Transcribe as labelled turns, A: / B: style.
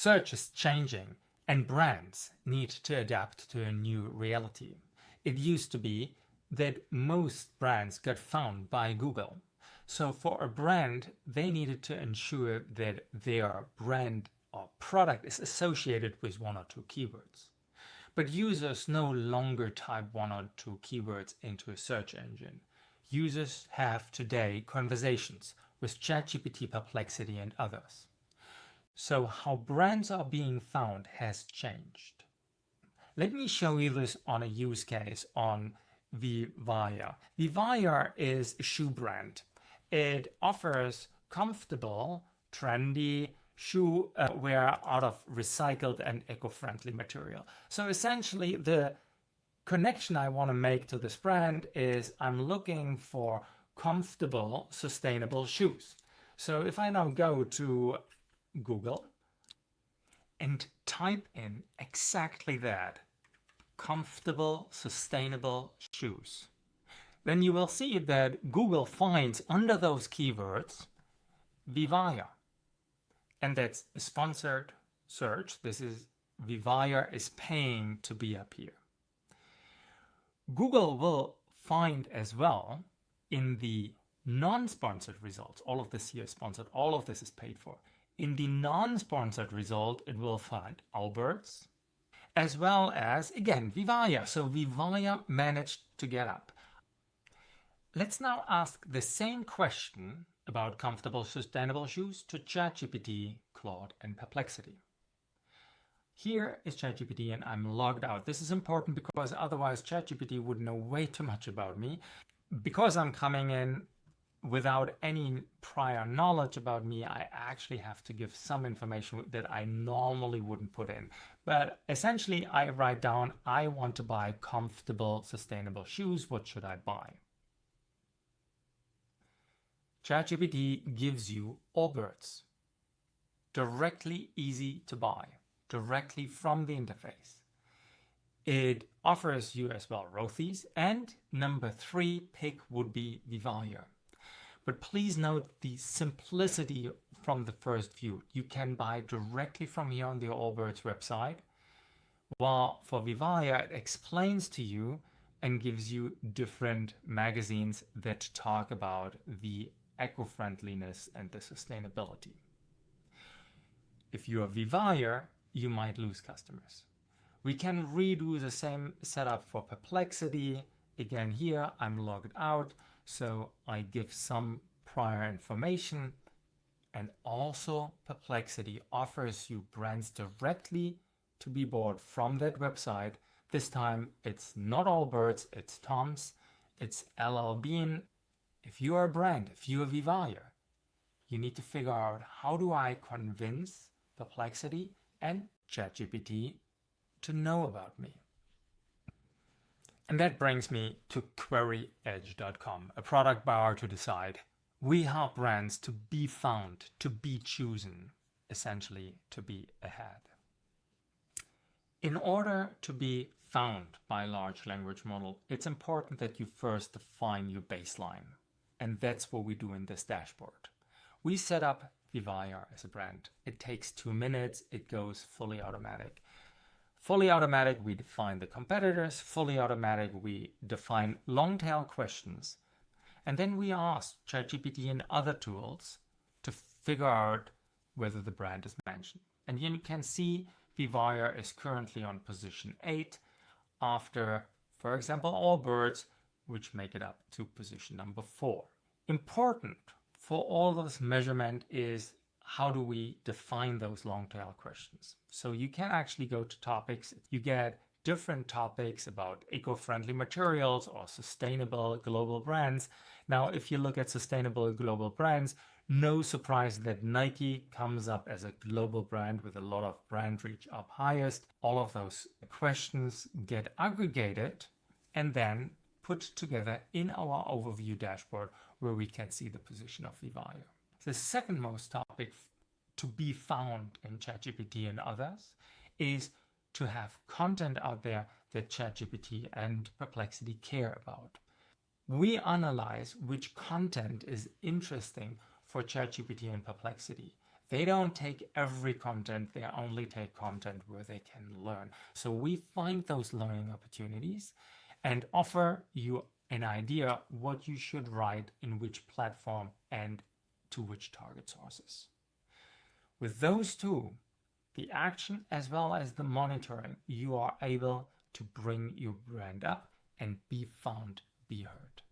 A: Search is changing and brands need to adapt to a new reality. It used to be that most brands got found by Google. So for a brand, they needed to ensure that their brand or product is associated with one or two keywords. But users no longer type one or two keywords into a search engine. Users have today conversations with ChatGPT, Perplexity, and others. So how brands are being found has changed. Let me show you this on a use case on Vivaya. Vivaya is a shoe brand. It offers comfortable, trendy shoe wear out of recycled and eco-friendly material. So essentially the connection I want to make to this brand is I'm looking for comfortable, sustainable shoes. So if I now go to Google and type in exactly that, comfortable, sustainable shoes, then you will see that Google finds under those keywords Vivaya. And that's a sponsored search. This is Vivaya is paying to be up here. Google will find as well in the non-sponsored results, all of this here is sponsored, all of this is paid for. In the non-sponsored result, it will find Allbirds, as well as, again, Vivaya. So Vivaya managed to get up. Let's now ask the same question about comfortable, sustainable shoes to ChatGPT, Claude, and Perplexity. Here is ChatGPT and I'm logged out. This is important because otherwise ChatGPT would know way too much about me. Because I'm coming in without any prior knowledge about me, I actually have to give some information that I normally wouldn't put in. But essentially I write down, I want to buy comfortable, sustainable shoes. What should I buy? ChatGPT gives you Allbirds, directly easy to buy, directly from the interface. It offers you as well Rothy's, and number 3 pick would be Vivaya. But please note the simplicity from the first view. You can buy directly from here on the Allbirds website, while for Vivaya it explains to you and gives you different magazines that talk about the eco-friendliness and the sustainability. If you are Vivaya, you might lose customers. We can redo the same setup for Perplexity. Again, here I'm logged out, so I give some prior information. And also Perplexity offers you brands directly to be bought from that website. This time it's not Allbirds, it's Tom's, it's LL Bean. If you are a brand, if you are Vivaya, you need to figure out how do I convince Perplexity and ChatGPT to know about me. And that brings me to QueryEdge.com, a product by R2Decide. We help brands to be found, to be chosen, essentially to be ahead. In order to be found by a large language model, it's important that you first define your baseline. And that's what we do in this dashboard. We set up Vivaya as a brand. It takes 2 minutes. It goes fully automatic. Fully automatic, we define the competitors. Fully automatic, we define long tail questions. And then we ask ChatGPT and other tools to figure out whether the brand is mentioned. And you can see Vivaya is currently on position 8 after, for example, Allbirds, which make it up to position number 4. Important for all this measurement is how do we define those long tail questions? So you can actually go to topics. You get different topics about eco-friendly materials or sustainable global brands. Now, if you look at sustainable global brands, no surprise that Nike comes up as a global brand with a lot of brand reach up highest. All of those questions get aggregated and then put together in our overview dashboard where we can see the position of Vivaya. The second most topic to be found in ChatGPT and others is to have content out there that ChatGPT and Perplexity care about. We analyze which content is interesting for ChatGPT and Perplexity. They don't take every content, they only take content where they can learn. So we find those learning opportunities and offer you an idea what you should write in which platform and to which target sources. With those two, the action as well as the monitoring, you are able to bring your brand up and be found, be heard.